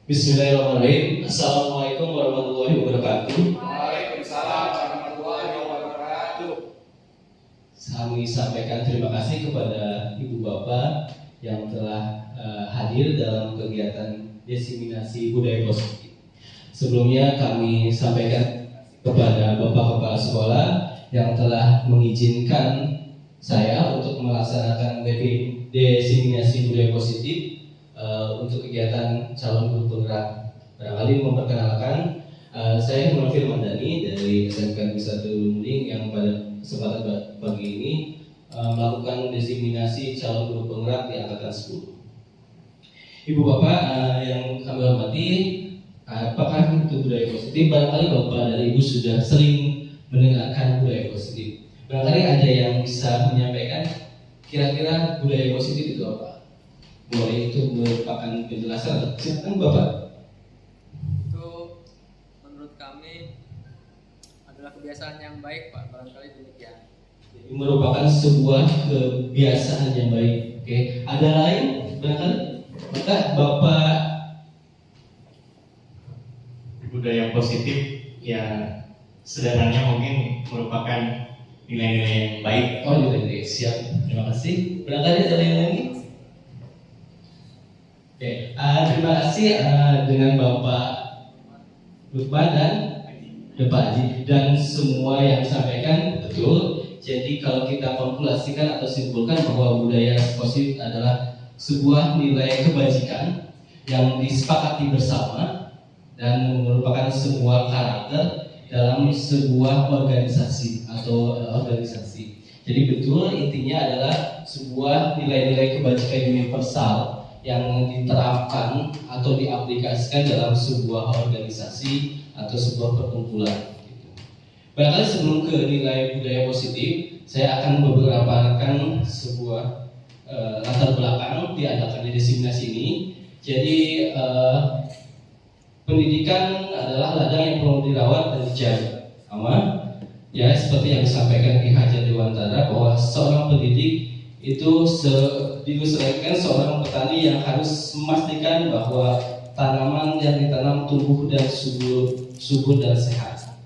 Bismillahirrahmanirrahim. Assalamualaikum warahmatullahi wabarakatuh. Waalaikumsalam warahmatullahi wabarakatuh. Kami sampaikan terima kasih kepada Ibu Bapak yang telah hadir dalam kegiatan diseminasi budaya positif. Sebelumnya kami sampaikan kepada Bapak Kepala Sekolah yang telah mengizinkan saya untuk melaksanakan diseminasi budaya positif untuk kegiatan calon guru penggerak. Barangkali memperkenalkan, saya Munafir Mandani dari SMK Negeri 1 Lumring yang pada kesempatan pagi ini melakukan diseminasi calon guru penggerak di angkatan 10. Ibu Bapak yang kami hormati, apakah itu budaya positif? Barangkali Bapak dan Ibu sudah sering mendengarkan budaya positif. Barangkali ada yang bisa menyampaikan kira-kira budaya positif itu apa? Boleh itu merupakan penjelasan. Silakan Bapak. Itu menurut kami adalah kebiasaan yang baik, Pak. Barangkali demikian. Jadi merupakan sebuah kebiasaan yang baik. Oke. Ada lain barangkali? Maka Bapak, budaya positif ya sederhananya mungkin merupakan nilai-nilai yang baik. oh iya, siap. Terima kasih. Barangkali ada yang lain? Oke, terima kasih dengan Bapak Lukman dan Bapak Haji dan semua yang disampaikan betul. Jadi kalau kita konkludasikan atau simpulkan bahwa budaya positif adalah sebuah nilai kebajikan yang disepakati bersama dan merupakan sebuah karakter dalam sebuah organisasi atau organisasi. Jadi betul intinya adalah sebuah nilai-nilai kebajikan universal yang diterapkan atau diaplikasikan dalam sebuah organisasi atau sebuah perkumpulan. Barangkali sebelum ke nilai budaya positif, saya akan beberapkan sebuah latar belakang diadakannya diseminasi ini. Jadi pendidikan adalah ladang yang perlu dirawat dan dijaga. Ya seperti yang disampaikan Ki Hajar Dewantara bahwa seorang pendidik itu diusahakan seorang petani yang harus memastikan bahwa tanaman yang ditanam tumbuh dan subur dan sehat.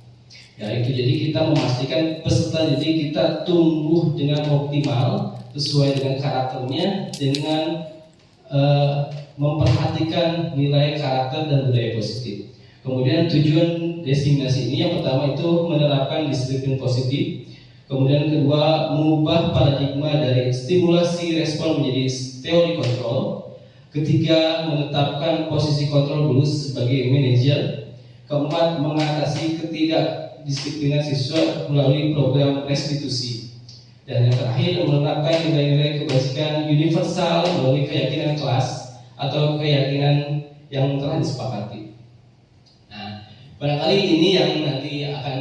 Ya itu jadi kita memastikan peserta didik kita tumbuh dengan optimal sesuai dengan karakternya dengan memperhatikan nilai karakter dan budaya positif. Kemudian tujuan diseminasi ini yang pertama itu menerapkan disiplin positif. Kemudian kedua, mengubah paradigma dari stimulasi respon menjadi teori kontrol. Ketiga, menetapkan posisi kontrol dulu sebagai manajer. Keempat, mengatasi ketidakdisiplinan siswa melalui program restitusi. Dan yang terakhir, menerapkan nilai-nilai kebajikan universal melalui keyakinan kelas atau keyakinan yang telah disepakati. Nah, barangkali ini yang nanti akan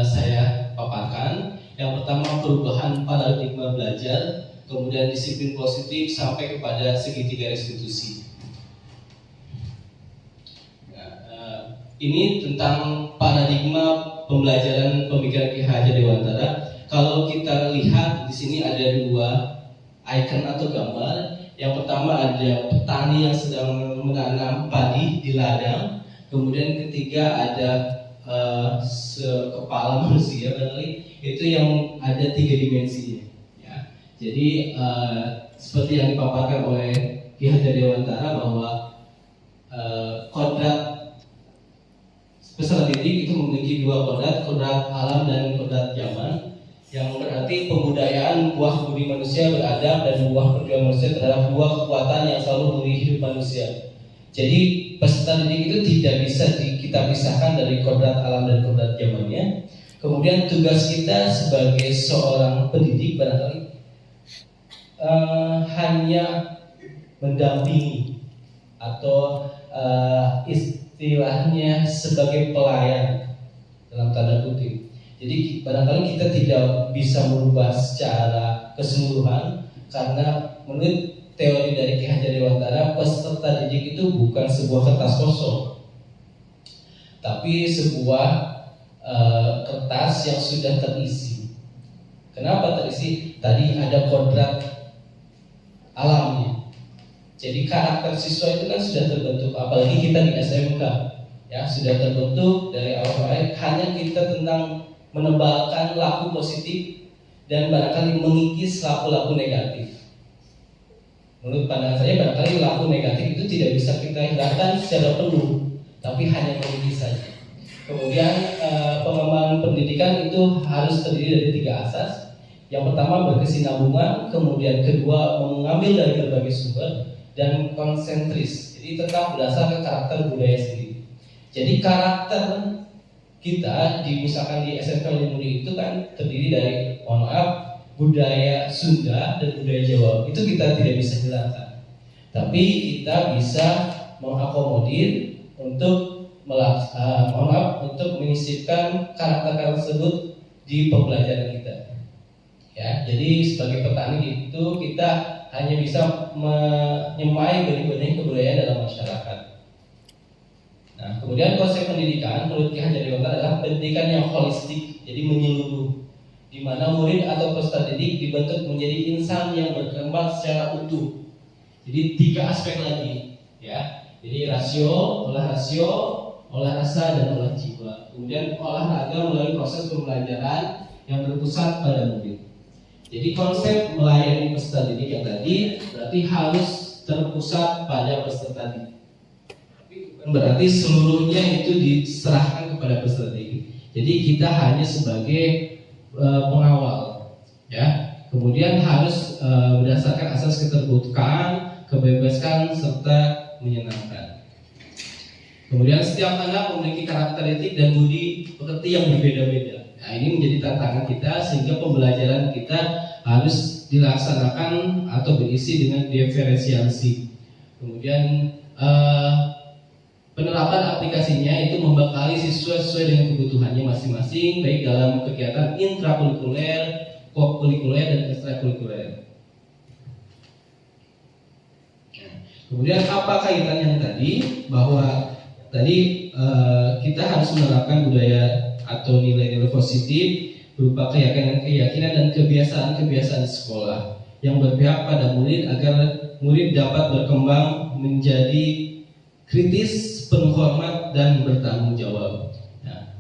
saya paparkan. Yang pertama perubahan paradigma belajar, kemudian disiplin positif sampai kepada segitiga restitusi. Nah, ini tentang paradigma pembelajaran pemikiran Ki Hajar Dewantara. Kalau kita lihat di sini ada dua icon atau gambar. Yang pertama ada petani yang sedang menanam padi di ladang. Kemudian ketiga ada sekepala manusia barangkali itu yang ada 3 dimensinya. Ya. Jadi seperti yang dipaparkan oleh Ki Hajar Dewantara bahwa kodrat peserta didik itu memiliki 2 kodrat alam dan kodrat zaman, yang berarti pembudayaan buah budi manusia beradab dan buah perjuangan manusia terhadap 2 kekuatan yang selalu mengiringi hidup manusia. Jadi peserta didik itu tidak bisa kita pisahkan dari kodrat alam dan kodrat zamannya. Kemudian tugas kita sebagai seorang pendidik barangkali hanya mendampingi atau istilahnya sebagai pelayan dalam tanda kutip. Jadi barangkali kita tidak bisa merubah secara keseluruhan karena menurut teori dari Ki Hajar Dewantara, peserta didik itu bukan sebuah kertas kosong, tapi sebuah kertas yang sudah terisi. Kenapa terisi? Tadi ada kodrat alamnya. Jadi karakter siswa itu kan sudah terbentuk, apalagi kita di SMK, ya sudah terbentuk dari awal. Hanya kita tentang menebalkan laku positif dan barangkali mengikis laku-laku negatif. Menurut pandangan saya, barangkali laku negatif itu tidak bisa kita hilangkan secara penuh, tapi hanya mengikis saja. Kemudian pengembangan pendidikan itu harus terdiri dari 3 asas. Yang pertama berkesinambungan, kemudian kedua mengambil dari berbagai sumber, dan konsentris. Jadi tetap berdasarkan karakter budaya sendiri. Jadi karakter kita misalkan di SMK Limuri itu kan terdiri dari, mohon maaf, budaya Sunda dan budaya Jawa. Itu kita tidak bisa hilangkan. Tapi kita bisa mengakomodir untuk untuk menyisipkan karakter tersebut di pembelajaran kita. Ya, jadi sebagai petani itu kita hanya bisa menyemai benih-benih kebudayaan dalam masyarakat. Nah, kemudian konsep pendidikan menurut Ki Hajar Dewantara adalah pendidikan yang holistik, jadi menyeluruh, di mana murid atau peserta didik dibentuk menjadi insan yang berkembang secara utuh. Jadi 3 aspek lagi, ya. Jadi olah rasio, olah rasa, dan olah jiwa. Kemudian olahraga melalui proses pembelajaran yang berpusat pada murid. Jadi konsep melayani peserta didik yang tadi berarti harus terpusat pada peserta didik. Tapi bukan berarti seluruhnya itu diserahkan kepada peserta didik. Jadi kita hanya sebagai pengawal, ya. Kemudian harus berdasarkan asas keterbukaan, kebebasan, serta menyenangkan. Kemudian setiap anak memiliki karakteristik dan budi pekerti yang berbeda-beda. Nah, ini menjadi tantangan kita sehingga pembelajaran kita harus dilaksanakan atau berisi dengan diferensiasi. Kemudian penerapan aplikasinya itu membekali siswa sesuai dengan kebutuhannya masing-masing, baik dalam kegiatan intrakurikuler, kokurikuler, dan ekstrakurikuler. Kemudian apa kaitan yang tadi, bahwa tadi kita harus menerapkan budaya atau nilai-nilai positif berupa keyakinan dan kebiasaan-kebiasaan sekolah yang berpihak pada murid agar murid dapat berkembang menjadi kritis, penuh hormat, dan bertanggung jawab. Nah.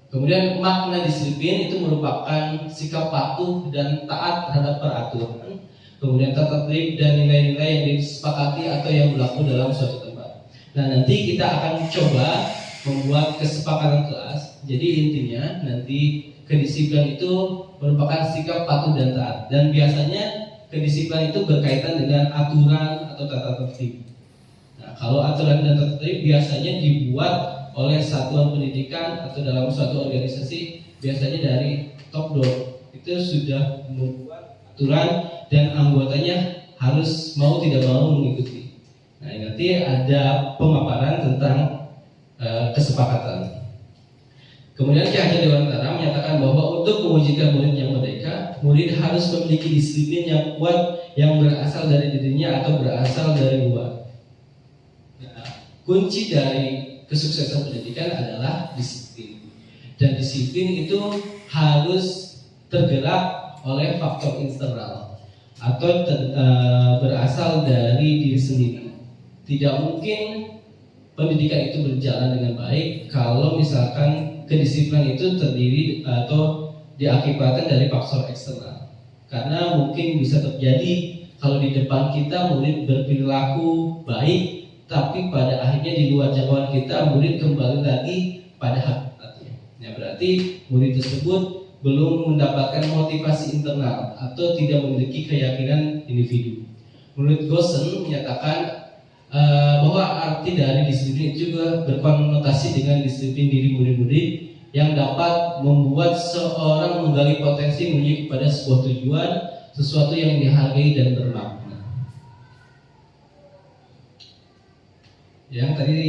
Kemudian makna disiplin itu merupakan sikap patuh dan taat terhadap peraturan, kemudian tata tertib dan nilai-nilai yang disepakati atau yang berlaku dalam suatu tempat. Nah, nanti kita akan coba membuat kesepakatan kelas. Jadi intinya nanti kedisiplinan itu merupakan sikap patuh dan taat. Dan biasanya kedisiplinan itu berkaitan dengan aturan atau tata tertib. Nah, kalau aturan dan tata tertib biasanya dibuat oleh satuan pendidikan atau dalam suatu organisasi, biasanya dari top down. Itu sudah membuat aturan dan anggotanya harus mau tidak mau mengikuti. Nah, nanti ada pemaparan tentang kesepakatan. Kemudian Ki Hajar Dewantara menyatakan bahwa untuk mewujudkan murid yang merdeka, murid harus memiliki disiplin yang kuat yang berasal dari dirinya atau berasal dari luar. Nah, kunci dari kesuksesan pendidikan adalah disiplin. Dan disiplin itu harus tergerak oleh faktor eksternal atau berasal dari diri sendiri. Tidak mungkin pendidikan itu berjalan dengan baik kalau misalkan kedisiplinan itu terdiri atau diakibatkan dari faktor eksternal. Karena mungkin bisa terjadi kalau di depan kita murid berperilaku baik, tapi pada akhirnya di luar jangkauan kita murid kembali lagi pada hakikatnya. Nah, berarti murid tersebut belum mendapatkan motivasi internal atau tidak memiliki keyakinan individu. Menurut Gosen menyatakan bahwa arti dari disiplin juga berkonotasi dengan disiplin diri murid-murid yang dapat membuat seorang menggali potensi menuju kepada sebuah tujuan, sesuatu yang dihargai dan bermakna. Yang tadi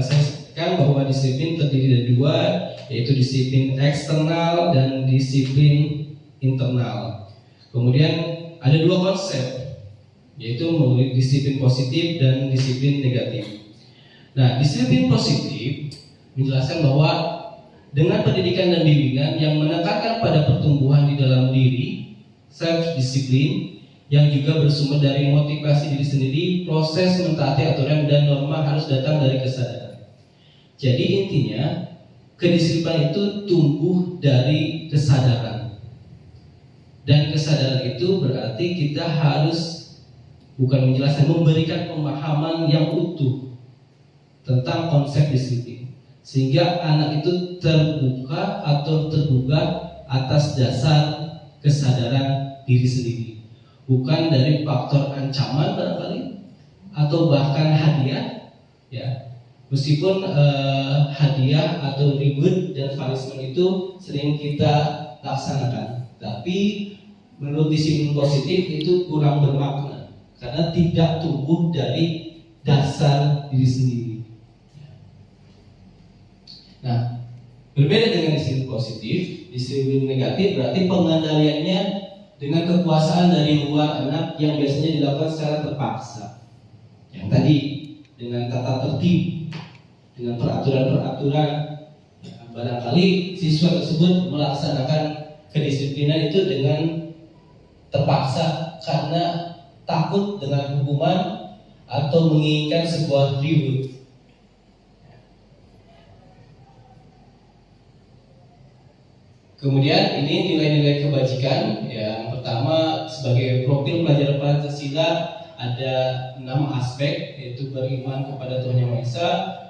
saya sebutkan bahwa disiplin terdiri dari 2, yaitu disiplin eksternal dan disiplin internal. Kemudian ada 2 konsep, yaitu disiplin positif dan disiplin negatif. Nah, disiplin positif menjelaskan bahwa dengan pendidikan dan bimbingan yang menekankan pada pertumbuhan di dalam diri, self disiplin yang juga bersumber dari motivasi diri sendiri. Proses mentaati aturan dan norma harus datang dari kesadaran. Jadi intinya kedisiplinan itu tumbuh dari kesadaran. Dan kesadaran itu berarti kita harus bukan menjelaskan, memberikan pemahaman yang utuh tentang konsep disiplin, sehingga anak itu terbuka atau tergugah atas dasar kesadaran diri sendiri, bukan dari faktor ancaman barangkali atau bahkan hadiah, ya. Meskipun hadiah atau reward dan punishment itu sering kita laksanakan, tapi menurut disiplin positif itu kurang bermakna karena tidak tumbuh dari dasar diri sendiri. Nah, berbeda dengan disiplin positif, disiplin negatif berarti pengendaliannya dengan kekuasaan dari luar anak yang biasanya dilakukan secara terpaksa. Yang tadi dengan tata tertib, dengan peraturan-peraturan, ya, barangkali siswa tersebut melaksanakan kedisiplinan itu dengan terpaksa karena takut dengan hukuman atau menginginkan sebuah reward. Kemudian ini nilai-nilai kebajikan. Yang pertama, sebagai profil pelajar Pancasila ada 6 aspek, yaitu beriman kepada Tuhan Yang Maha Esa,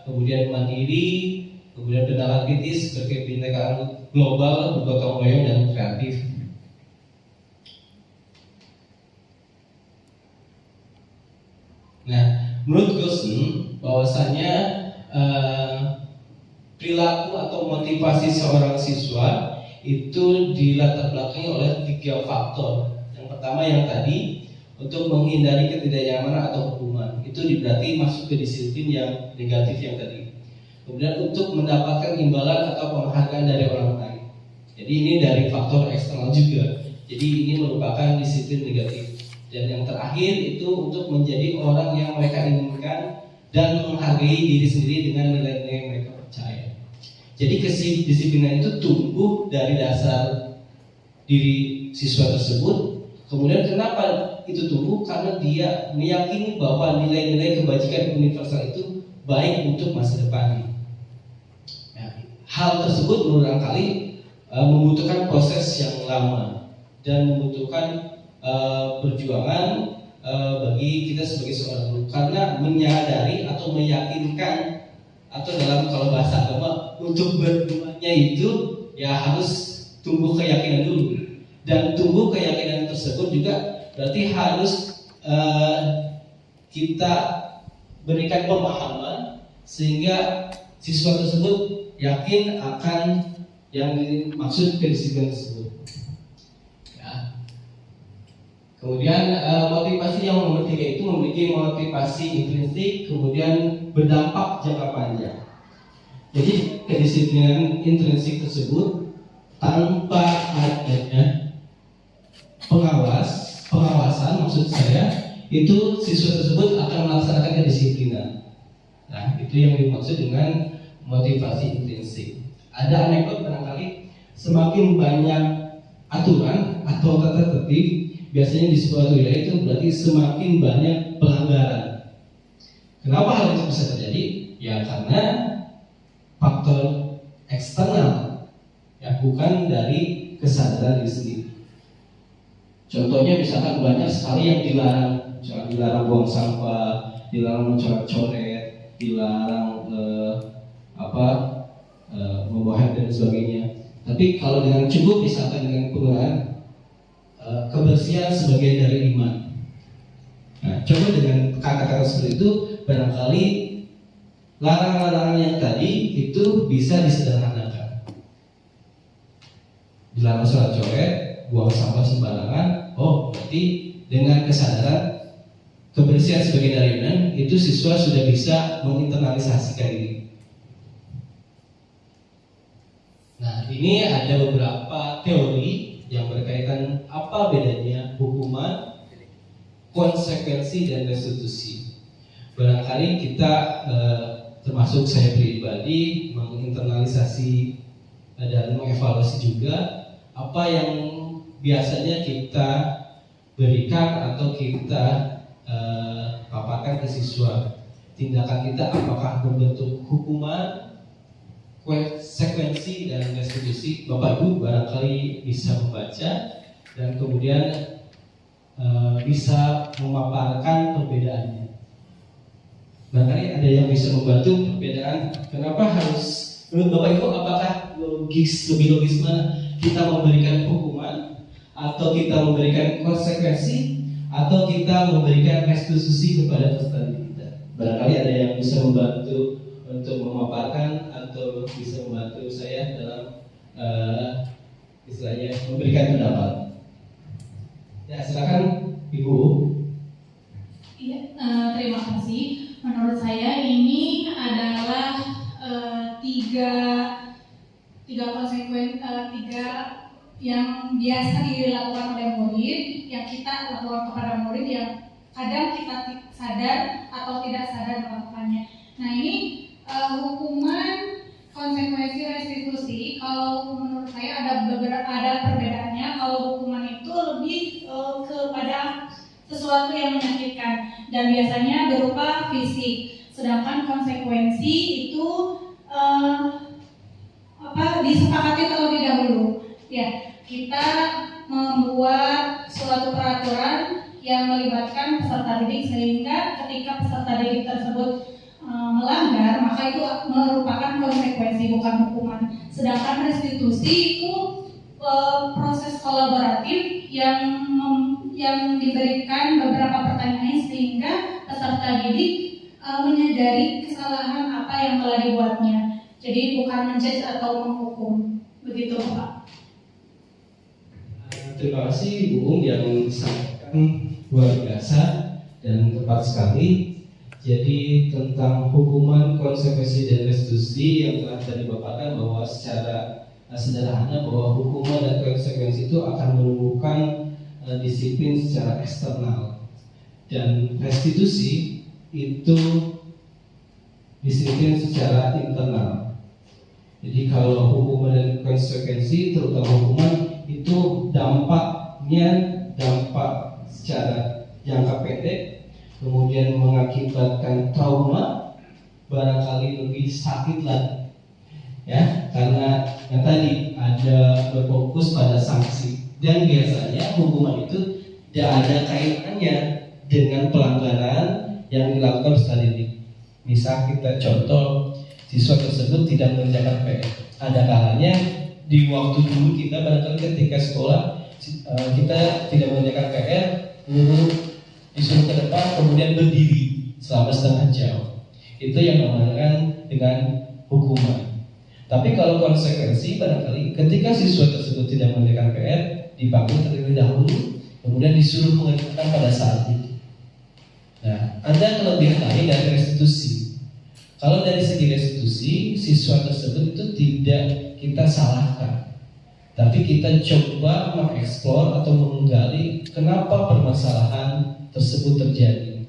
kemudian mandiri, kemudian pendapat kritis, berkebinekaan global, bergotong royong, dan kreatif. Nah, menurut Gosden bahwasanya perilaku atau motivasi seorang siswa itu dilatar belakangi oleh 3 faktor. Yang pertama yang tadi, untuk menghindari ketidaknyamanan atau hukuman, itu berarti masuk ke disiplin yang negatif yang tadi. Kemudian untuk mendapatkan imbalan atau penghargaan dari orang lain. Jadi ini dari faktor eksternal juga. Jadi ini merupakan disiplin negatif. Dan yang terakhir itu untuk menjadi orang yang mereka inginkan dan menghargai diri sendiri dengan nilai-nilai yang mereka percaya. Jadi kedisiplinan itu tumbuh dari dasar diri siswa tersebut. Kemudian kenapa itu tumbuh? Karena dia meyakini bahwa nilai-nilai kebajikan universal itu baik untuk masa depannya. Ya, hal tersebut berulang kali membutuhkan proses yang lama dan membutuhkan perjuangan bagi kita sebagai seorang guru, karena menyadari atau meyakinkan, atau dalam kalau bahasa agama untuk berdoanya itu ya harus tumbuh keyakinan dulu, dan tumbuh keyakinan tersebut juga berarti harus kita berikan pemahaman sehingga siswa tersebut yakin akan yang dimaksud kedisiplinan tersebut. Kemudian motivasi yang nomor 3 itu memiliki motivasi intrinsik, kemudian berdampak jangka panjang. Jadi kedisiplinan intrinsik tersebut tanpa adanya pengawasan maksud saya, itu siswa tersebut akan melaksanakan kedisiplinan. Nah, itu yang dimaksud dengan motivasi intrinsik. Ada anekdot barangkali, semakin banyak aturan atau tata tertib biasanya di suatu wilayah itu berarti semakin banyak pelanggaran. Kenapa hal itu bisa terjadi? Ya karena faktor eksternal, ya bukan dari kesadaran diri sendiri. Contohnya misalkan banyak sekali yang dilarang, misalkan dilarang buang sampah, dilarang mencoret-coret, dilarang membawa hand dan sebagainya. Tapi kalau dengan cukup misalkan dengan penggunaan kebersihan sebagian dari iman. Nah, coba dengan kata-kata seperti itu, barangkali larangan-larangan yang tadi itu bisa disederhanakan. Dilarang sholat coret, buang sampah sembarangan. Oh, berarti dengan kesadaran kebersihan sebagian dari iman, itu siswa sudah bisa menginternalisasikan ini. Nah, ini ada beberapa teori yang berkaitan apa bedanya hukuman, konsekuensi, dan restitusi. Barangkali kita termasuk saya pribadi menginternalisasi dan mengevaluasi juga apa yang biasanya kita berikan atau kita paparkan ke siswa. Tindakan kita apakah berbentuk hukuman, konsekuensi, dan restitusi. Bapak Ibu barangkali bisa membaca dan kemudian bisa memaparkan perbedaannya. Barangkali ada yang bisa membantu perbedaan. Kenapa harus, menurut Bapak Ibu, apakah lebih logis mana kita memberikan hukuman, atau kita memberikan konsekuensi, atau kita memberikan restitusi kepada peserta didik kita? Barangkali ada yang bisa membantu untuk memaparkan atau bisa membantu saya dalam istilahnya memberikan pendapat. Ya, silakan Ibu. Iya, terima kasih. Menurut saya ini adalah tiga yang biasa dilakukan oleh murid, yang kita lakukan kepada murid, yang kadang kita sadar atau tidak sadar melakukannya. Nah, ini hukuman, konsekuensi, restitusi. Kalau menurut saya ada perbedaannya. Kalau hukuman itu lebih kepada sesuatu yang menyakitkan dan biasanya berupa fisik. Sedangkan konsekuensi itu disepakati terlebih dahulu. Ya, kita membuat suatu peraturan yang melibatkan peserta didik, sehingga ketika peserta didik tersebut melanggar, maka itu merupakan konsekuensi, bukan hukuman. Sedangkan restitusi itu proses kolaboratif yang diberikan beberapa pertanyaan sehingga peserta didik menyadari kesalahan apa yang telah dibuatnya. Jadi bukan menjudge atau menghukum. Begitu, Pak. Terima kasih Bu yang disampaikan luar biasa dan tepat sekali. Jadi tentang hukuman, konsekuensi, dan restitusi yang telah tadi paparkan, bahwa secara sederhana bahwa hukuman dan konsekuensi itu akan menumbuhkan disiplin secara eksternal, dan restitusi itu disiplin secara internal. Jadi kalau hukuman dan konsekuensi, terutama hukuman, itu dampaknya dampak secara jangka pendek, kemudian mengakibatkan trauma, barangkali lebih sakit lagi, ya, karena yang tadi ada berfokus pada sanksi, dan biasanya hukuman itu tidak ada kaitannya dengan pelanggaran yang dilakukan peserta didik. Misal kita contoh, siswa tersebut tidak mengerjakan PR. Ada kalanya di waktu dulu kita barangkali ketika sekolah kita tidak mengerjakan PR, guru disuruh ke depan kemudian berdiri selama setengah jam. Itu yang dinamakan dengan hukuman. Tapi kalau konsekuensi, barangkali ketika siswa tersebut tidak mengerjakan PR, dipanggil terlebih dahulu, kemudian disuruh mengerjakan pada saat itu. Nah, ada kelebihan lain dari restitusi. Kalau dari segi restitusi, siswa tersebut itu tidak kita salahkan, tapi kita coba mengeksplor atau menggali kenapa permasalahan tersebut terjadi.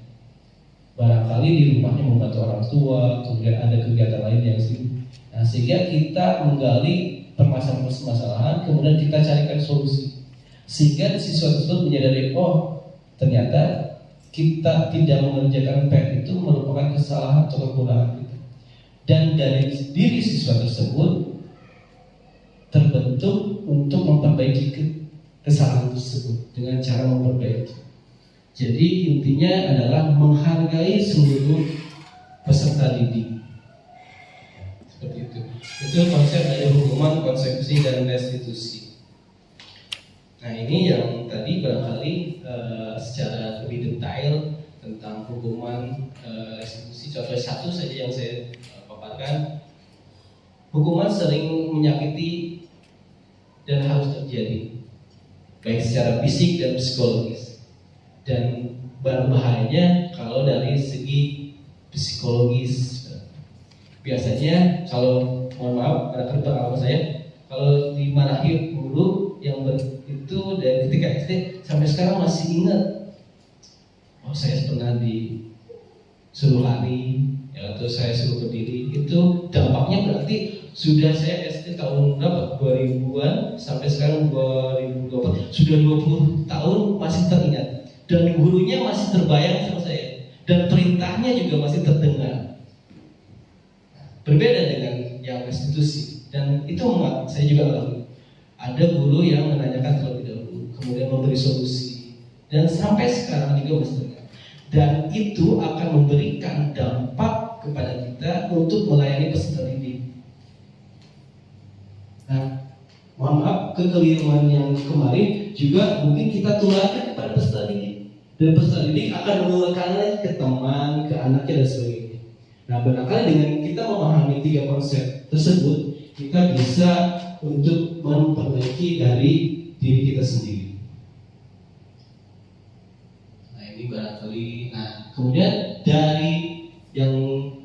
Barangkali di rumahnya membantu orang tua, kemudian ada kegiatan lain yang sibuk. Nah, sehingga kita menggali permasalahan, kemudian kita carikan solusi, sehingga siswa tersebut menyadari, oh ternyata kita tidak mengerjakan PR itu merupakan kesalahan atau kekurangan kita. Dan dari diri siswa tersebut terbentuk untuk memperbaiki kesalahan tersebut dengan cara memperbaiki. Jadi intinya adalah menghargai seluruh peserta didik. Seperti itu. Itu konsep dari hukuman, konsekuensi, dan restitusi. Nah, ini yang tadi barangkali secara lebih detail tentang hukuman, restitusi. Contoh satu saja yang saya paparkan. Hukuman sering menyakiti dan harus terjadi, baik secara fisik dan psikologis. Dan berbahayanya kalau dari segi psikologis. Biasanya kalau, mohon maaf, karena pengalaman saya, kalau dimarahi guru yang itu dari ketika SD sampai sekarang masih ingat. Oh, saya pernah disuruh lari, ya, atau saya suruh berdiri. Itu dampaknya berarti sudah saya SD tahun berapa? 2000-an sampai sekarang 2020, sudah 20 tahun masih teringat. Dan gurunya masih terbayang sama saya. Dan perintahnya juga masih terdengar. Berbeda dengan yang restitusi. Dan itu saya juga alami. Ada guru yang menanyakan terlebih dahulu, kemudian memberi solusi. Dan sampai sekarang juga masih terdengar. Dan itu akan memberikan dampak kepada kita untuk melayani peserta didik. Nah, mohon maaf, kekeliruan yang kemarin juga mungkin kita tularkan kepada peserta didik, dan peserta didik akan menularkannya ke teman, ke anaknya dan sebagainya. Nah, barangkali dengan kita memahami 3 konsep tersebut, kita bisa untuk memperbaiki dari diri kita sendiri. Nah, ini barangkali. Nah, kemudian dari yang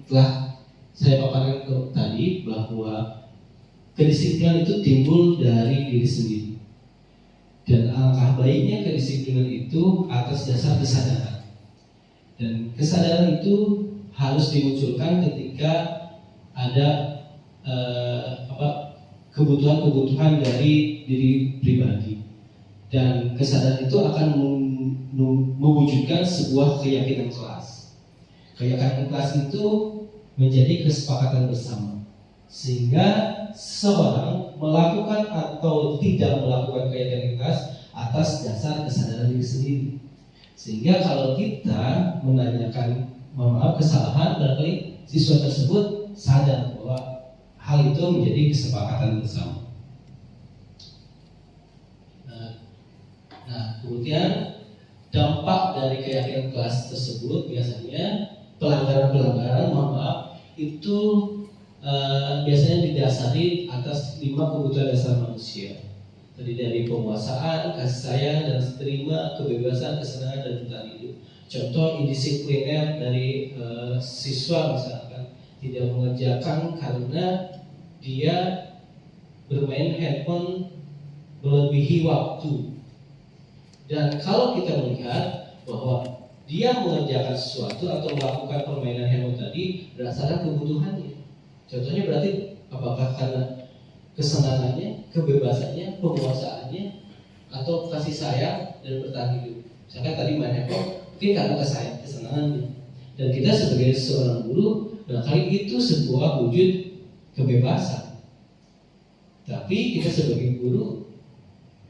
telah saya paparkan tadi bahwa kedisiplinan itu timbul dari diri sendiri. Dan alangkah baiknya kedisiplinan itu atas dasar kesadaran. Dan kesadaran itu harus dimunculkan ketika ada kebutuhan-kebutuhan dari diri pribadi. Dan kesadaran itu akan mewujudkan sebuah keyakinan kelas. Keyakinan kelas itu menjadi kesepakatan bersama. Sehingga seorang melakukan atau tidak melakukan keyakinan kelas atas dasar kesadaran diri sendiri. Sehingga kalau kita menanyakan kesalahan, barangkali siswa tersebut sadar bahwa hal itu menjadi kesepakatan bersama. Nah, kemudian dampak dari keyakinan kelas tersebut biasanya pelanggaran-pelanggaran itu biasanya didasari atas 5 kebutuhan dasar manusia. Tadi dari penguasaan, kasih sayang dan terima, kebebasan, kesenangan dan bertahan hidup. Contoh indisipliner dari siswa misalkan tidak mengerjakan karena dia bermain handphone melebihi waktu. Dan kalau kita melihat bahwa dia mengerjakan sesuatu atau melakukan permainan handphone tadi berdasarkan kebutuhannya. Contohnya berarti apakah karena kesenangannya, kebebasannya, penguasaannya, atau kasih sayang dan bertahan hidup. Misalkan tadi main handphone, mungkin karena kesenangannya. Dan kita sebagai seorang guru, barangkali itu sebuah wujud kebebasan. Tapi kita sebagai guru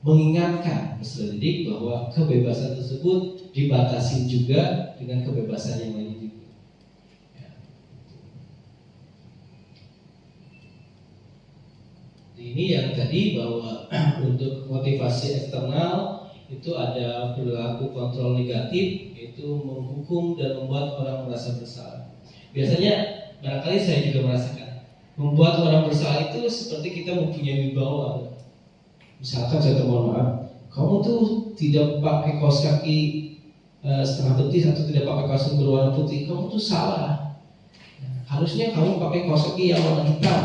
mengingatkan peserta didik bahwa kebebasan tersebut dibatasi juga dengan kebebasan yang lain juga. Ini yang tadi bahwa untuk motivasi eksternal itu ada perilaku kontrol negatif, yaitu menghukum dan membuat orang merasa bersalah. Biasanya barangkali saya juga merasakan membuat orang bersalah itu seperti kita mempunyai wibawa. Misalkan contoh, mohon maaf, kamu tuh tidak pakai kaos kaki setengah betis atau tidak pakai kaos berwarna putih, kamu tuh salah. Harusnya kamu pakai kaos kaki yang warna hitam.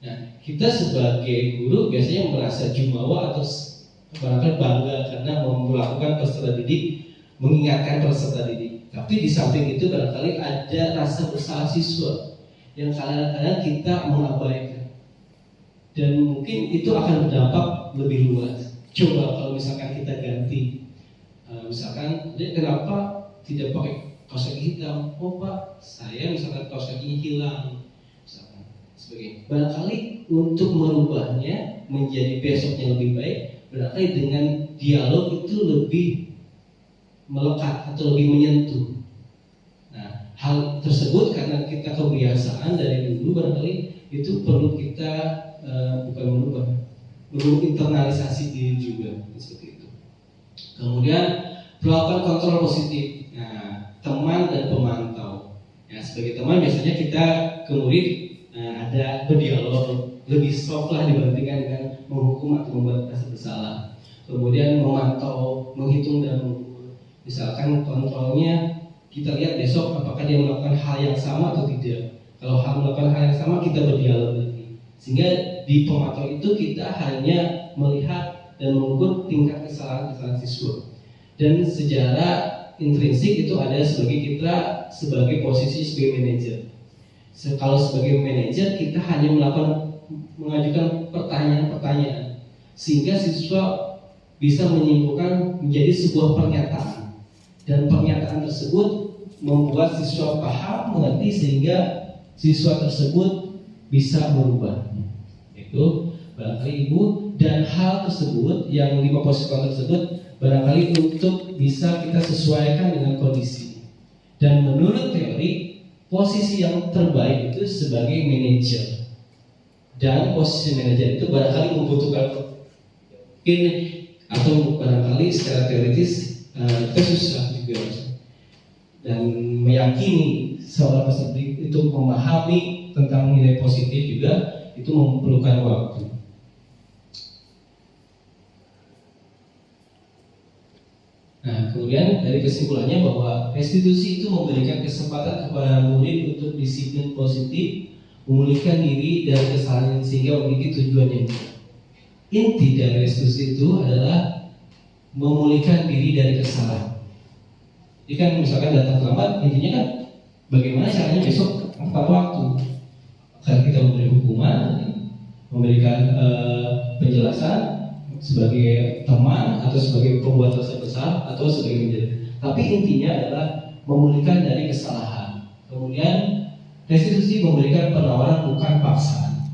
Nah, kita sebagai guru biasanya merasa jumawa atau barangkali bangga karena melakukan peserta didik, mengingatkan peserta didik. Tapi di samping itu barangkali ada rasa bersalah siswa yang kadang-kadang kita mengabaikan. Dan mungkin itu akan berdampak lebih luas. Coba kalau misalkan kita ganti, misalkan dia kenapa tidak pakai kaos kaki hitam? Oh Pak, saya misalkan kaos kakinya hilang. Sebagainya. Barangkali untuk merubahnya menjadi besoknya lebih baik, barangkali dengan dialog itu lebih melekat atau lebih menyentuh. Nah, hal tersebut karena kita kebiasaan dari dulu, barangkali itu perlu kita bukan merubah, perlu internalisasi diri juga seperti itu. Kemudian melakukan kontrol positif. Nah, teman dan pemantau. Ya, sebagai teman biasanya kita ke murid ada berdialog, lebih soft lah dibandingkan dengan menghukum atau membuat merasa bersalah. Kemudian memantau, menghitung dan mengukur. Misalkan kontrolnya kita lihat besok apakah dia melakukan hal yang sama atau tidak. Kalau melakukan hal yang sama kita berdialog lagi. Sehingga di pemantau itu kita hanya melihat dan mengukur tingkat kesalahan siswa. Dan secara intrinsik itu ada sebagai kita sebagai posisi sebagai manajer. Kalau sebagai manajer kita hanya mengajukan pertanyaan-pertanyaan sehingga siswa bisa menyimpulkan menjadi sebuah pernyataan, dan pernyataan tersebut membuat siswa paham, mengerti, sehingga siswa tersebut bisa berubah. Itu barangkali Ibu, dan hal tersebut yang 5 posisi tersebut barangkali untuk bisa kita sesuaikan dengan kondisi. Dan menurut teori, posisi yang terbaik itu sebagai manajer. Dan posisi manajer itu barangkali membutuhkan ini, atau barangkali secara teoritis kita susah juga, dan meyakini seorang peserta itu memahami tentang nilai positif juga itu memerlukan waktu. Nah, kemudian dari kesimpulannya bahwa restitusi itu memberikan kesempatan kepada murid untuk disiplin positif, memulihkan diri dari kesalahan sehingga memiliki tujuan yang baik. Inti dari restitusi itu adalah memulihkan diri dari kesalahan. Jadi kan misalkan datang terlambat, intinya kan bagaimana caranya besok tepat waktu. Karena kita memberi hukuman, memberikan penjelasan sebagai teman atau sebagai pembuat dosa besar atau sebagai menjadi. Tapi intinya adalah memulihkan dari kesalahan. Kemudian restitusi memberikan penawaran bukan paksaan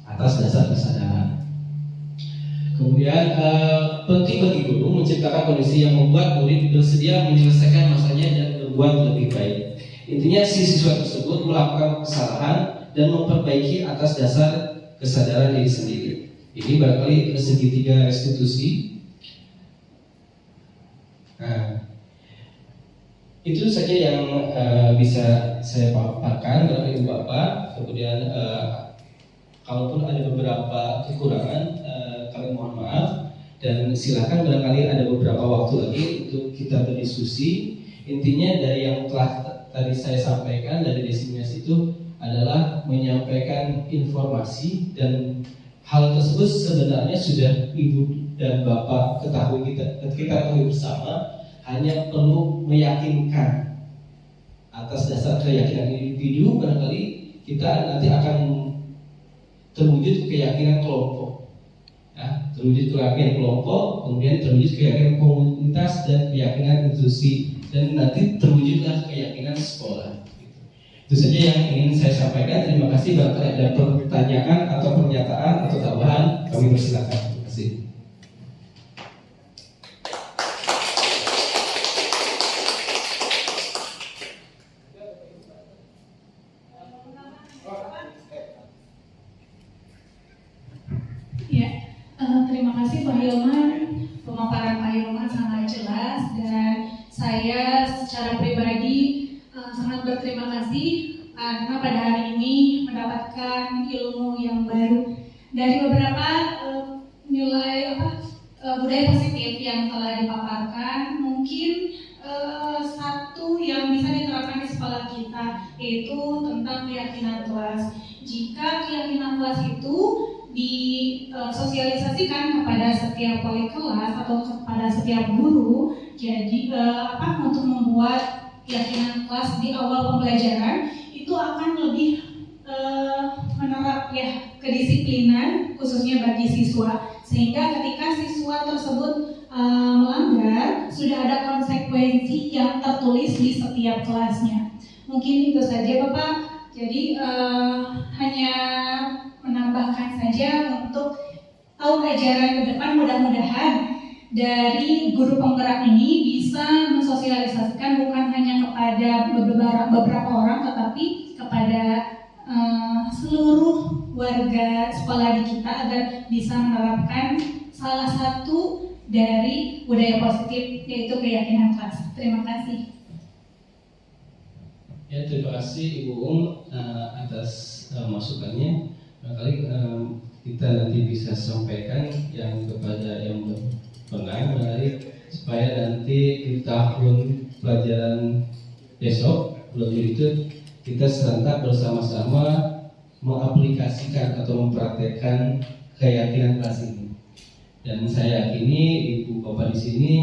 atas dasar kesadaran. Kemudian penting bagi guru menciptakan kondisi yang membuat murid bersedia menyelesaikan masanya dan berbuat lebih baik. Intinya si siswa tersebut melakukan kesalahan dan memperbaiki atas dasar kesadaran diri sendiri. Ini barangkali segitiga restitusi. Nah, itu saja yang bisa saya paparkan dari Ibu Bapak. Kemudian kalaupun ada beberapa kekurangan, kami mohon maaf, dan silakan barangkali ada beberapa waktu lagi untuk kita berdiskusi. Intinya dari yang telah tadi saya sampaikan dari diseminasi itu adalah menyampaikan informasi, dan hal tersebut sebenarnya sudah Ibu dan Bapak ketahui, kita ketahui bersama, hanya perlu meyakinkan. Atas dasar keyakinan individu barangkali kita nanti akan terwujud keyakinan kelompok, ya, terwujud keyakinan kelompok, kemudian terwujud keyakinan komunitas dan keyakinan institusi, dan nanti terwujudlah keyakinan sekolah. Itu saja yang ingin saya sampaikan. Terima kasih. Barangkali ada pertanyaan atau pernyataan atau tambahan, kami persilakan. Terima kasih. Ya, terima kasih Pak Hilman. Pemaparan Pak Hilman sangat jelas, dan saya secara pribadi sangat berterima kasih karena pada hari ini mendapatkan ilmu yang baru dari beberapa nilai budaya positif yang telah dipaparkan. Mungkin satu yang bisa diterapkan di sekolah kita yaitu tentang keyakinan kelas. Jika keyakinan kelas itu disosialisasikan kepada setiap wali kelas atau kepada setiap guru, jadi untuk membuat keyakinan kelas di awal pembelajaran itu akan lebih menerap ya kedisiplinan khususnya bagi siswa, sehingga ketika siswa tersebut melanggar sudah ada konsekuensi yang tertulis di setiap kelasnya. Mungkin itu saja Bapak. Jadi hanya menambahkan saja untuk tahun ajaran ke depan, mudah-mudahan dari guru penggerak ini bisa mensosialisasikan bukan hanya kepada beberapa orang, tetapi kepada seluruh warga sekolah di kita agar bisa menerapkan salah satu dari budaya positif, yaitu keyakinan kelas. Terima kasih. Ya, terima kasih Ibu atas masukannya. Barangkali kita nanti bisa sampaikan yang kepada yang menarik supaya nanti di tahun pelajaran besok bulan Juli itu kita serentak bersama-sama mengaplikasikan atau mempraktekkan keyakinan kelas ini. Dan saya yakini Ibu Bapak di sini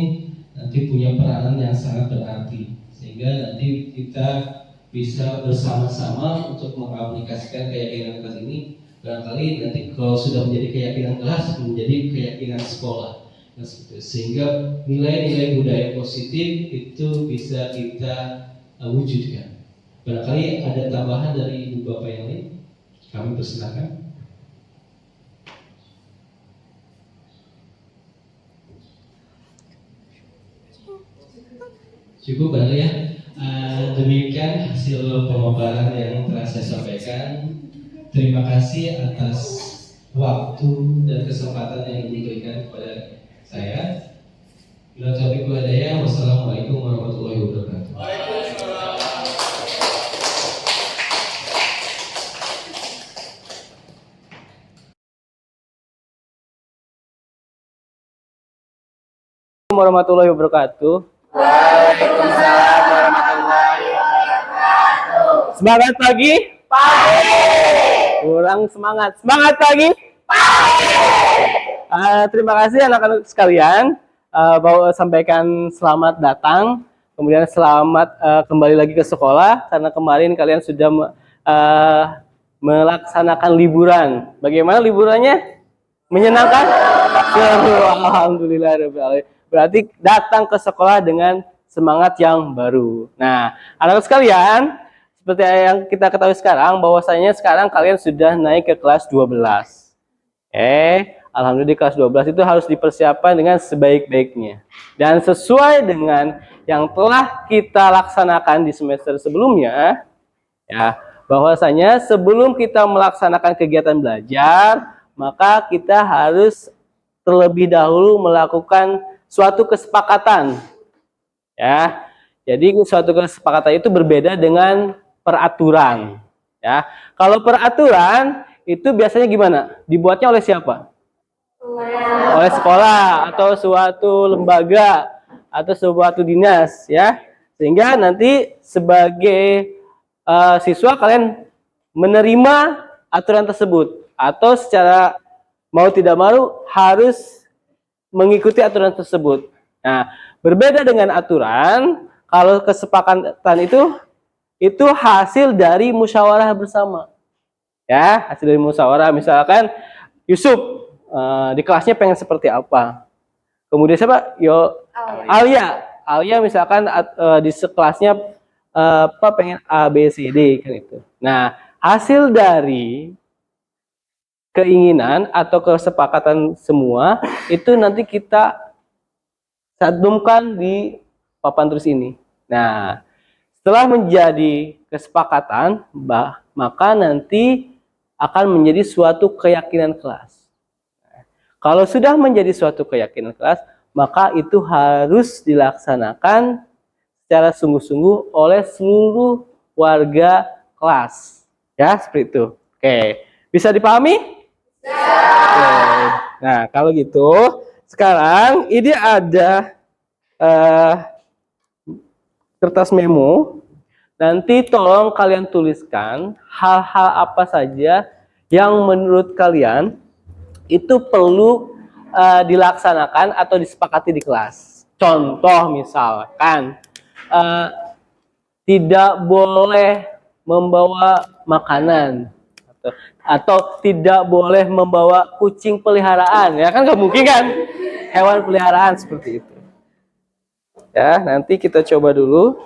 nanti punya peranan yang sangat berarti, sehingga nanti kita bisa bersama-sama untuk mengaplikasikan keyakinan kelas ini. Barangkali nanti kalau sudah menjadi keyakinan kelas, menjadi keyakinan sekolah. Nah, sehingga nilai-nilai budaya positif itu bisa kita wujudkan. Barangkali ada tambahan dari Ibu Bapak yang lain, kami persilakan. Cukup Bang ya. Demikian hasil pemaparan yang telah saya sampaikan. Terima kasih atas waktu dan kesempatan yang diberikan kepada saya. Bila taufiq wal hidayah, wassalamualaikum warahmatullahi wabarakatuh. Warahmatullahi wabarakatuh. Waalaikumsalam warahmatullahi wabarakatuh. Semangat pagi? Pagi. Kurang semangat. Semangat pagi? Pagi. Terima kasih anak-anak sekalian. Sampaikan selamat datang. Kemudian selamat kembali lagi ke sekolah karena kemarin kalian sudah melaksanakan liburan. Bagaimana liburannya? Menyenangkan? Alhamdulillah. Berarti datang ke sekolah dengan semangat yang baru. Nah, anak-anak sekalian, seperti yang kita ketahui sekarang, bahwasanya sekarang kalian sudah naik ke kelas 12. Alhamdulillah di kelas 12 itu harus dipersiapkan dengan sebaik-baiknya. Dan sesuai dengan yang telah kita laksanakan di semester sebelumnya, ya, bahwasanya sebelum kita melaksanakan kegiatan belajar, maka kita harus terlebih dahulu melakukan suatu kesepakatan, ya. Jadi suatu kesepakatan itu berbeda dengan peraturan, ya. Kalau peraturan itu biasanya gimana? Dibuatnya oleh siapa? Oleh sekolah atau suatu lembaga atau suatu dinas, ya. Sehingga nanti sebagai siswa kalian menerima aturan tersebut atau secara mau tidak mau harus mengikuti aturan tersebut. Nah, berbeda dengan aturan, kalau kesepakatan itu hasil dari musyawarah bersama. Ya, hasil dari musyawarah. Misalkan Yusuf di kelasnya pengen seperti apa. Kemudian siapa? Alia misalkan di sekelasnya pengen A, B, C, D kan itu. Nah, hasil dari keinginan atau kesepakatan semua itu nanti kita cantumkan di papan tulis ini. Nah, setelah menjadi kesepakatan, maka nanti akan menjadi suatu keyakinan kelas. Kalau sudah menjadi suatu keyakinan kelas, maka itu harus dilaksanakan secara sungguh-sungguh oleh seluruh warga kelas. Ya, seperti itu. Oke, bisa dipahami? Nah, kalau gitu, sekarang ini ada kertas memo. Nanti tolong kalian tuliskan hal-hal apa saja yang menurut kalian itu perlu dilaksanakan atau disepakati di kelas. Contoh misalkan, tidak boleh membawa makanan. Atau tidak boleh membawa kucing peliharaan, ya kan nggak mungkin kan, hewan peliharaan seperti itu. Ya, nanti kita coba dulu.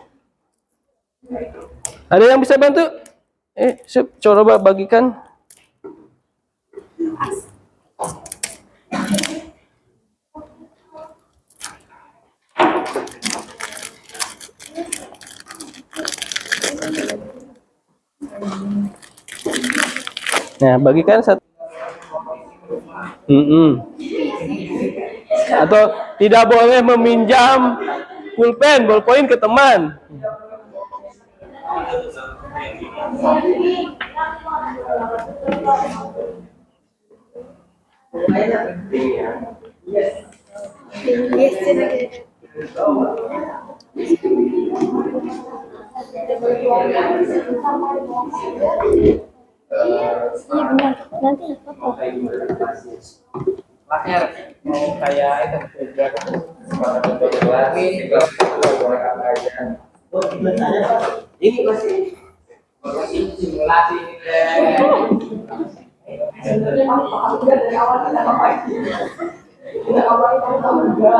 Ada yang bisa bantu? Coba bagikan. Nah, bagikan satu. Atau tidak boleh meminjam pulpen, ballpoint ke teman. Iya benar, nanti apa? Lahir mau kayak itu Ini masih simulasi. Sebenarnya aku dari awal kita ngapain? Kita ngapain tahu juga.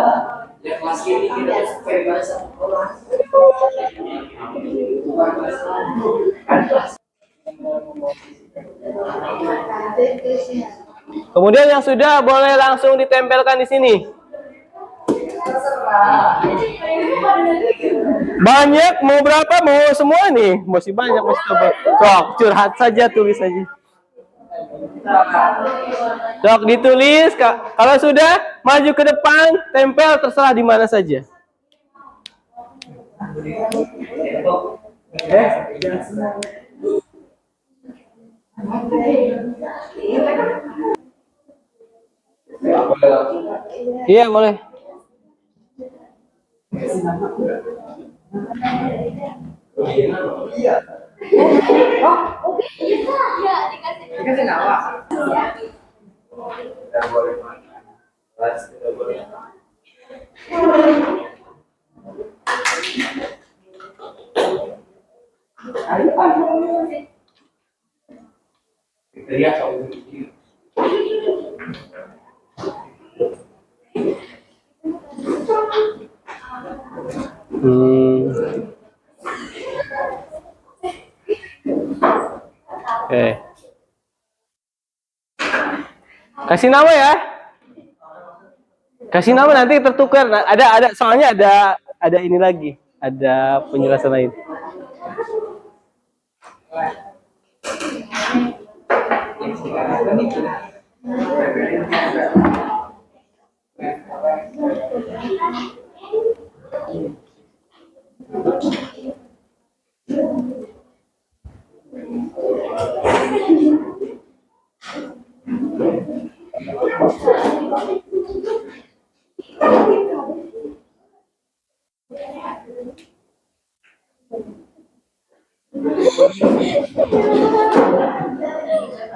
Ya kelas ini kita supaya bahasa orang. Bukan bahasa. Kemudian yang sudah boleh langsung ditempelkan di sini. Banyak, mau berapa? Mau semua nih? Masih banyak, masih coba. Sok, curhat saja, tulis saja. Sok, ditulis. Kalau sudah, maju ke depan, tempel terserah di mana saja. Iya, boleh. Dikasih nama. Oke. Kasih nama ya. Kasih nama nanti tertukar. Nah, ada soalnya ada ini lagi. Ada penjelasan lain.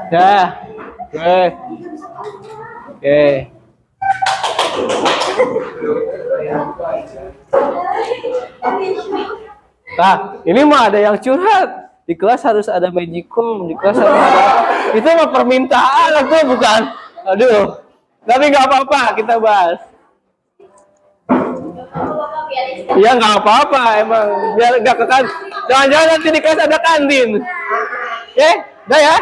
Ya. Oke. Oke. Nah, ini mah ada yang curhat. Di kelas harus ada magicom, di kelas harus ada. Itu mah permintaan itu bukan. Aduh. Tapi nggak apa-apa, kita bahas. Iya nggak apa-apa, emang biar nggak kekan. Jangan-jangan nanti di kelas ada kantin. Oke, udah ya.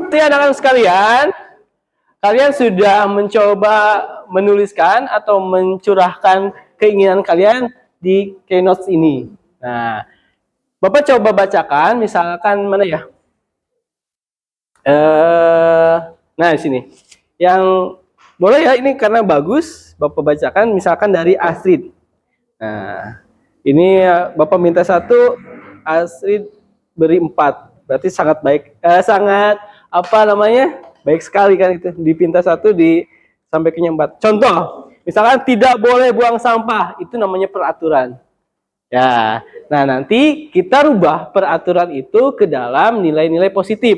Jadi anak-anak sekalian, kalian sudah mencoba menuliskan atau mencurahkan keinginan kalian di keynote ini. Nah, Bapak coba bacakan, misalkan mana ya? Nah di sini, yang boleh ya ini karena bagus, Bapak bacakan misalkan dari Astrid. Nah, ini Bapak minta 1, Astrid beri 4, berarti sangat baik, sangat apa namanya? Baik sekali kan itu. Dipinta 1 disampaikannya 4. Contoh, misalkan tidak boleh buang sampah, itu namanya peraturan. Ya, nah nanti kita rubah peraturan itu ke dalam nilai-nilai positif.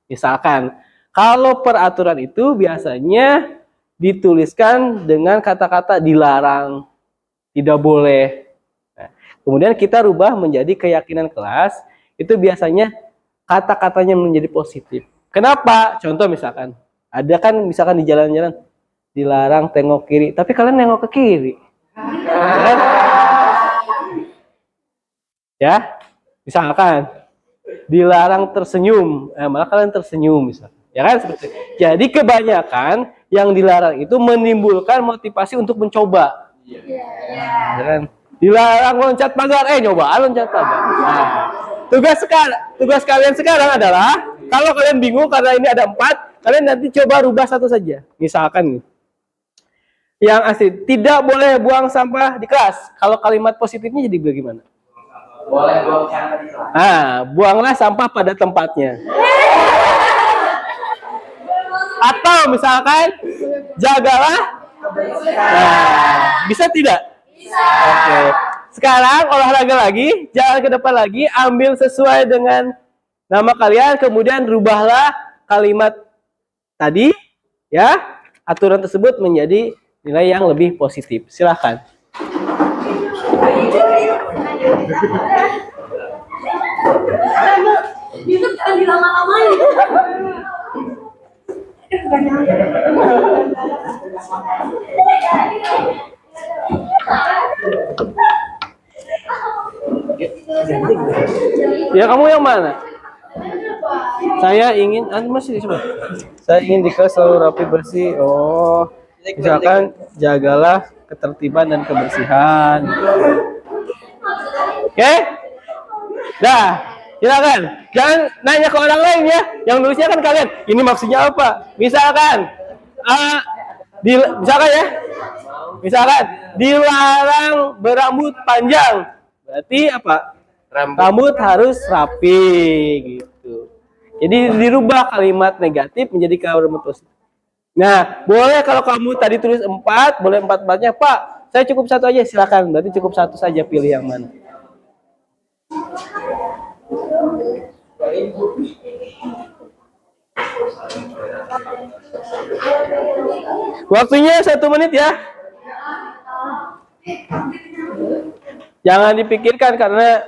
Misalkan, kalau peraturan itu biasanya dituliskan dengan kata-kata dilarang, tidak boleh. Nah, kemudian kita rubah menjadi keyakinan kelas, itu biasanya kata-katanya menjadi positif. Kenapa? Contoh misalkan, ada kan misalkan di jalan-jalan, dilarang tengok kiri, tapi kalian nengok ke kiri. Ya? Ya, misalkan dilarang tersenyum, malah kalian tersenyum misalkan. Ya kan seperti itu. Jadi kebanyakan yang dilarang itu menimbulkan motivasi untuk mencoba. Ya kan? Dilarang loncat pagar, nyoba loncat pagar. Nah, tugas kalian sekarang adalah kalau kalian bingung karena ini ada 4, kalian nanti coba rubah 1 saja. Misalkan nih, yang asli tidak boleh buang sampah di kelas. Kalau kalimat positifnya jadi bagaimana? Boleh buang sampah di kelas. Nah, buanglah sampah pada tempatnya. Atau misalkan jagalah. Nah, bisa tidak? Bisa. Oke. Sekarang olahraga lagi, jalan ke depan lagi, ambil sesuai dengan nama kalian, kemudian rubahlah kalimat tadi, ya, aturan tersebut menjadi nilai yang lebih positif. Silahkan. Itu jangan dilama-lamain. Ya, kamu yang mana? Saya ingin, masih coba. Saya ingin di kelas selalu rapi bersih. Oh, misalkan jagalah ketertiban dan kebersihan. Oke? Dah, silakan. Jangan nanya ke orang lain ya. Yang nulisnya kan kalian. Ini maksudnya apa? Misalkan, misalkan ya. Misalkan dilarang berambut panjang. Berarti apa? Rambut harus rapi gitu. Jadi dirubah kalimat negatif menjadi kalimat positif. Nah, boleh kalau kamu tadi tulis 4, boleh 4-4-nya, Pak. Saya cukup 1 aja, silakan. Berarti cukup 1 saja, pilih yang mana. Waktunya 1 menit ya. Jangan dipikirkan karena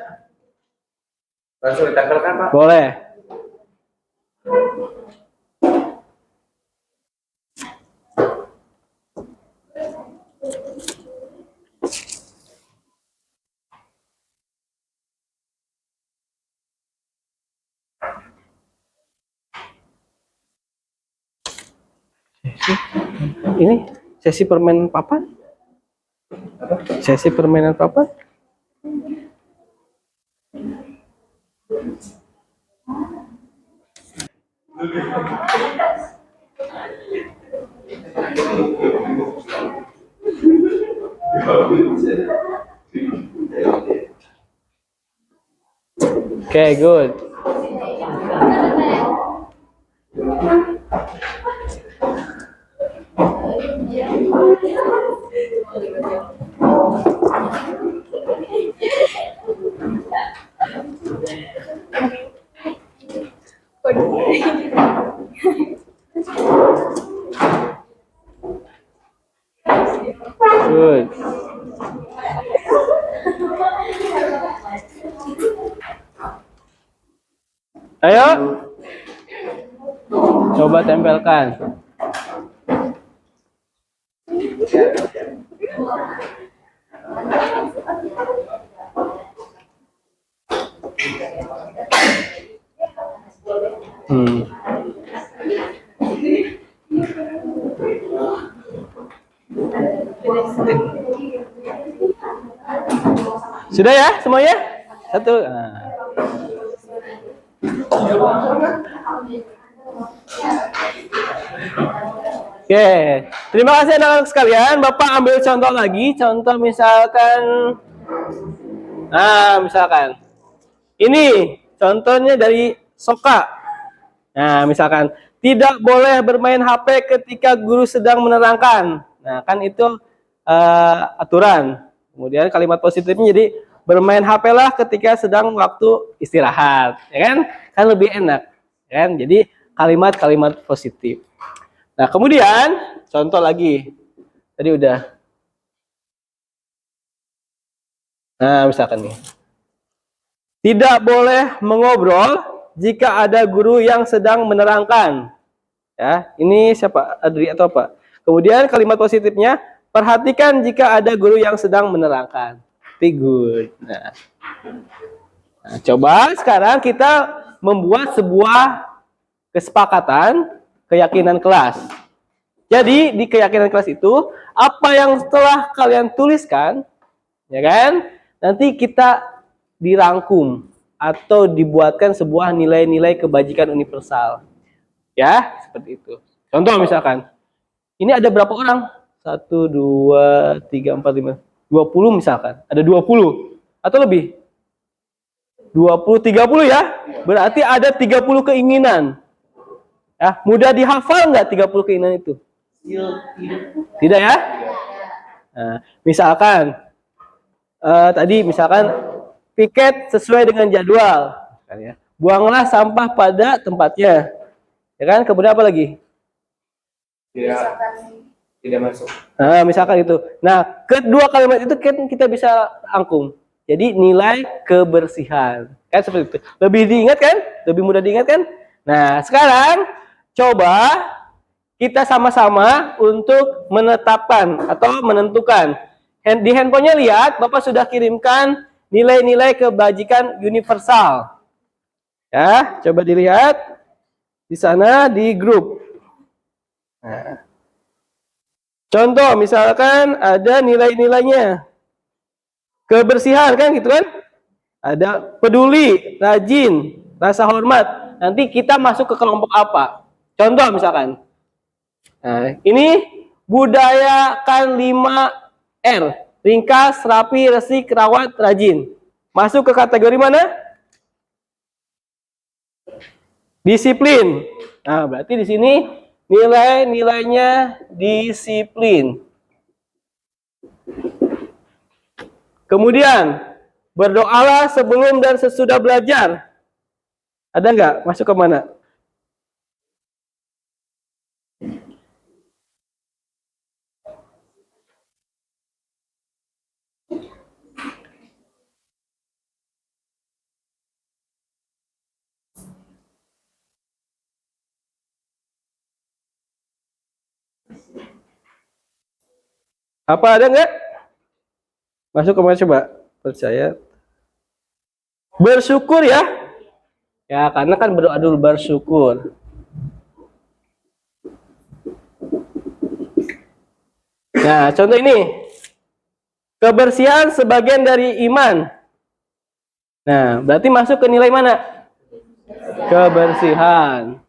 langsung ditanggalkan, Pak. boleh. Ini sesi permainan papan? Sesi permainan papan? Okay, good. Good. Ayo. Coba tempelkan. Sudah ya semuanya? 1. Oke, terima kasih anak-anak sekalian. Bapak ambil contoh lagi. Contoh misalkan, misalkan ini contohnya dari Soka. Nah, misalkan tidak boleh bermain HP ketika guru sedang menerangkan. Nah, kan itu aturan. Kemudian kalimat positifnya jadi bermain HP lah ketika sedang waktu istirahat, ya kan? Kan lebih enak, kan? Jadi kalimat-kalimat positif. Nah, kemudian contoh lagi. Tadi udah. Nah, misalkan nih. Tidak boleh mengobrol jika ada guru yang sedang menerangkan. Ya, ini siapa? Adri atau apa? Kemudian kalimat positifnya, perhatikan jika ada guru yang sedang menerangkan. Good. Nah, coba sekarang kita membuat sebuah kesepakatan keyakinan kelas. Jadi di keyakinan kelas itu apa yang setelah kalian tuliskan, ya kan? Nanti kita dirangkum atau dibuatkan sebuah nilai-nilai kebajikan universal. Ya, seperti itu. Contoh misalkan, ini ada berapa orang? 1, 2, 3, 4, 5, 20 misalkan. Ada 20 atau lebih? 20, 30 ya? Berarti ada 30 keinginan. Ya, mudah dihafal nggak 30 keinginan itu? Tidak ya? Nah, misalkan tadi misalkan piket sesuai dengan jadwal, buanglah sampah pada tempatnya. Ya kan? Kemudian apa lagi? Tidak tidak masuk. Nah, misalkan itu. Nah, kedua kalimat itu kan kita bisa angkum. Jadi nilai kebersihan. Kan seperti itu. Lebih diingat kan? Lebih mudah diingat kan? Nah, sekarang coba kita sama-sama untuk menetapkan atau menentukan. Di handphonenya lihat, Bapak sudah kirimkan nilai-nilai kebajikan universal. Ya, coba dilihat di sana di grup. Nah, contoh misalkan ada nilai-nilainya. Kebersihan kan gitu kan? Ada peduli, rajin, rasa hormat. Nanti kita masuk ke kelompok apa? Contoh misalkan. Nah, ini budayakan 5R. Ringkas, rapi, resik, rawat, rajin. Masuk ke kategori mana? Disiplin. Nah, berarti di sini nilai-nilainya disiplin. Kemudian, berdoalah sebelum dan sesudah belajar. Ada nggak? Masuk ke mana? Apa ada nggak? Masuk ke mana coba? Percaya. Bersyukur ya. Ya, karena kan berdoa dulu bersyukur. Nah, contoh ini. Kebersihan sebagian dari iman. Nah, berarti masuk ke nilai mana? Kebersihan.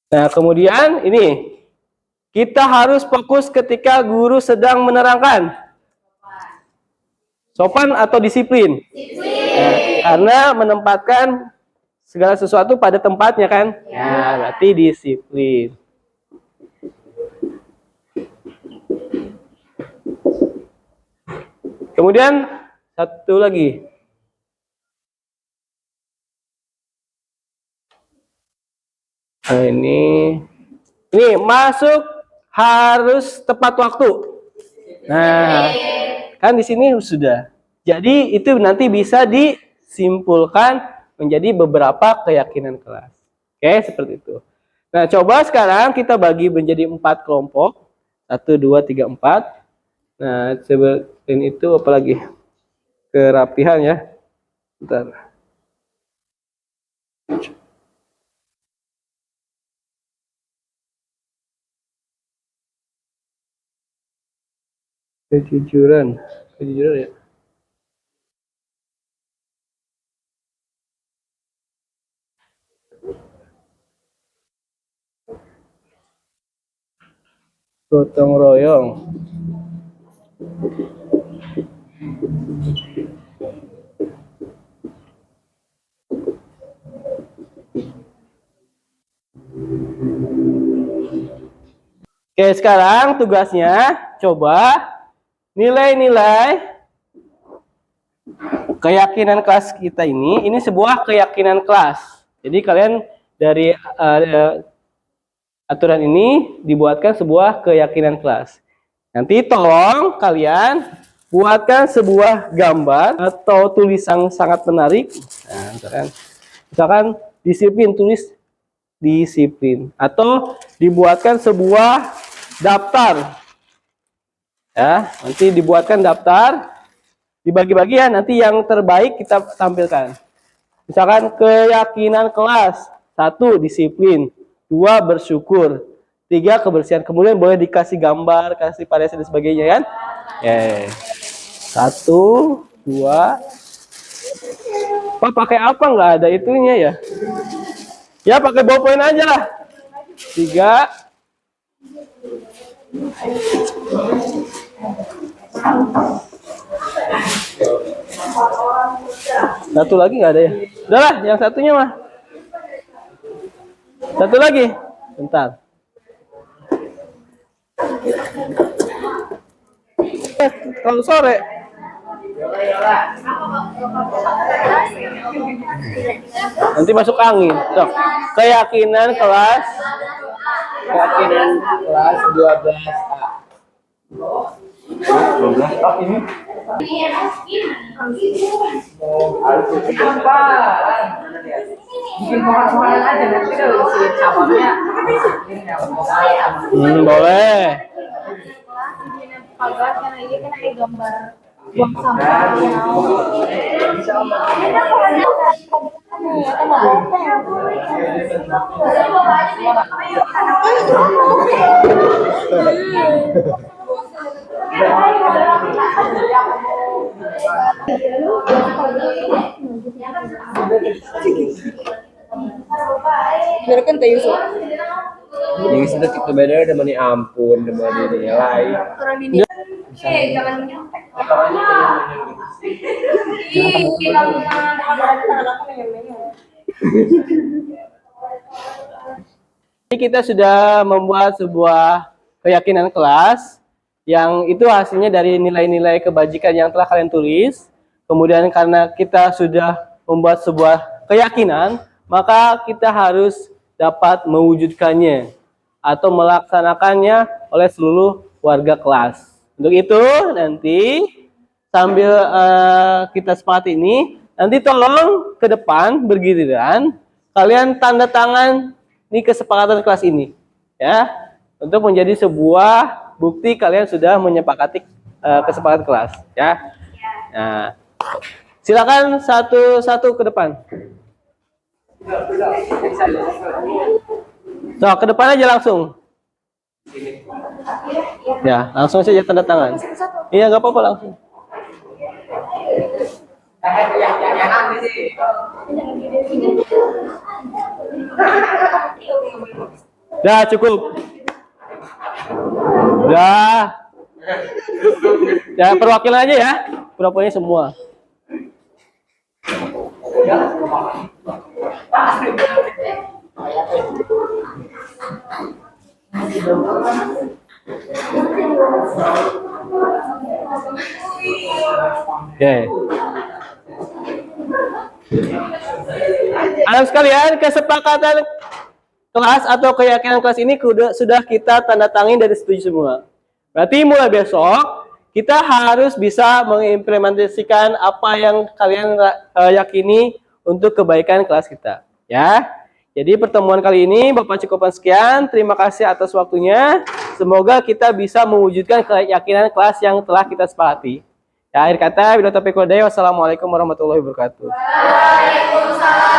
Nah, kemudian ini. Kita harus fokus ketika guru sedang menerangkan. Sopan atau disiplin? Nah, karena menempatkan segala sesuatu pada tempatnya kan? Ya, berarti disiplin. Kemudian satu lagi. Nah, ini masuk harus tepat waktu. Nah, kan di sini sudah. Jadi itu nanti bisa disimpulkan menjadi beberapa keyakinan kelas. Oke, seperti itu. Nah, coba sekarang kita bagi menjadi 4 kelompok. 1, 2, 3, 4. Nah, selain itu apa lagi? Kerapihan ya. Bentar. Kejujuran ya. Gotong royong. Oke, sekarang tugasnya coba nilai-nilai keyakinan kelas kita ini sebuah keyakinan kelas. Jadi kalian dari aturan ini dibuatkan sebuah keyakinan kelas. Nanti tolong kalian buatkan sebuah gambar atau tulisan sangat menarik. Nah, misalkan disiplin, tulis disiplin. Atau dibuatkan sebuah daftar. Ya, nanti dibuatkan daftar, dibagi-bagi ya, nanti yang terbaik kita tampilkan. Misalkan keyakinan kelas, 1 disiplin, 2 bersyukur, 3 kebersihan. Kemudian boleh dikasih gambar, kasih variasi dan sebagainya kan? Ya. 1, 2. Pak pakai apa nggak ada itunya ya? Ya pakai ballpoint aja lah. 3. Satu lagi nggak ada ya? Udahlah, yang satunya mah. Satu lagi. Bentar. Kalau sore. Nanti masuk angin. Sok. Keyakinan kelas 12A. 12A ini. Bikin pohon-pohonan aja nanti kalau isi cabangnya. Boleh. Pagar karena ini kan ada gambar buang sampah. Biarkan tayo so. Jadi sudah kita beda dengan ampun dengan nilai. Orang di jangan menyontek. Jadi kita sudah membuat sebuah keyakinan kelas yang itu hasilnya dari nilai-nilai kebajikan yang telah kalian tulis. Kemudian karena kita sudah membuat sebuah keyakinan, maka kita harus dapat mewujudkannya atau melaksanakannya oleh seluruh warga kelas. Untuk itu nanti sambil kita sepakati ini, nanti tolong ke depan bergiliran kalian tanda tangan di kesepakatan kelas ini, ya, untuk menjadi sebuah bukti kalian sudah menyepakati kesepakatan kelas, ya. Nah, silakan satu-satu ke depan. So, ke depan aja langsung. Ya, langsung saja tanda tangan. Iya, nggak apa-apa langsung. Dah cukup. Dah. Ya perwakilan aja ya. Pura-puranya semua. Oke. Anak sekalian, kesepakatan kelas atau keyakinan kelas ini sudah kita tanda tangani dari setuju semua. Berarti mulai besok kita harus bisa mengimplementasikan apa yang kalian yakini untuk kebaikan kelas kita, ya. Jadi pertemuan kali ini Bapak cukupkan sekian. Terima kasih atas waktunya. Semoga kita bisa mewujudkan keyakinan kelas yang telah kita sepakati. Ya, akhir kata, wassalamualaikum warahmatullahi wabarakatuh. Waalaikumsalam.